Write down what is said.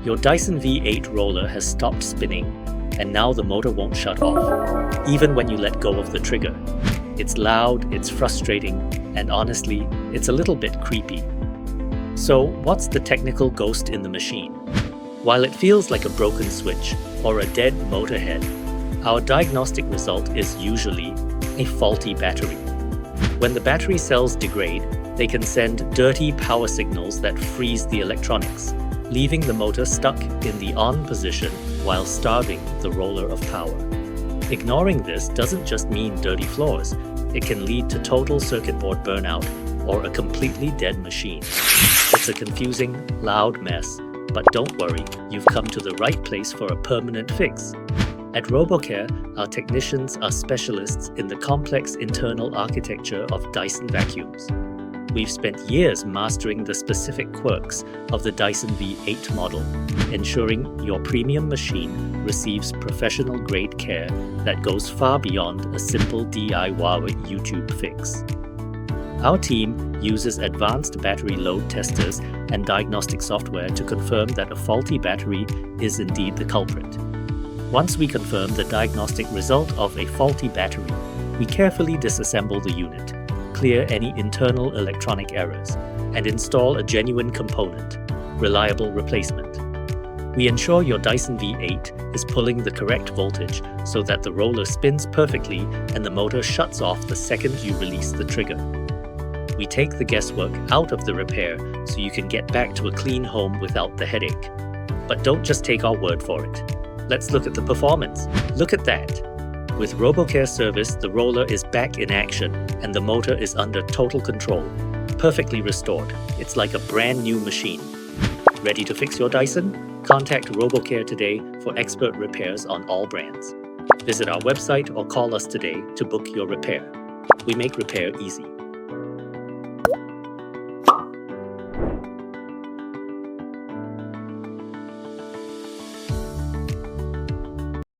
Your Dyson V8 roller has stopped spinning, and now the motor won't shut off, even when you let go of the trigger. It's loud, it's frustrating, and honestly, it's a little bit creepy. So, what's the technical ghost in the machine? While it feels like a broken switch or a dead motor head, our diagnostic result is usually a faulty battery. When the battery cells degrade, they can send dirty power signals that freeze the electronics, leaving the motor stuck in the on position while starving the roller of power. Ignoring this doesn't just mean dirty floors, it can lead to total circuit board burnout or a completely dead machine. It's a confusing, loud mess, but don't worry, you've come to the right place for a permanent fix. At Robocare, our technicians are specialists in the complex internal architecture of Dyson vacuums. We've spent years mastering the specific quirks of the Dyson V8 model, ensuring your premium machine receives professional-grade care that goes far beyond a simple DIY YouTube fix. Our team uses advanced battery load testers and diagnostic software to confirm that a faulty battery is indeed the culprit. Once we confirm the diagnostic result of a faulty battery, we carefully disassemble the unit, clear any internal electronic errors, and install a genuine component, reliable replacement. We ensure your Dyson V8 is pulling the correct voltage so that the roller spins perfectly and the motor shuts off the second you release the trigger. We take the guesswork out of the repair so you can get back to a clean home without the headache. But don't just take our word for it. Let's look at the performance. Look at that! With Robocare service, the roller is back in action and the motor is under total control, perfectly restored. It's like a brand new machine. Ready to fix your Dyson? Contact Robocare today for expert repairs on all brands. Visit our website or call us today to book your repair. We make repair easy.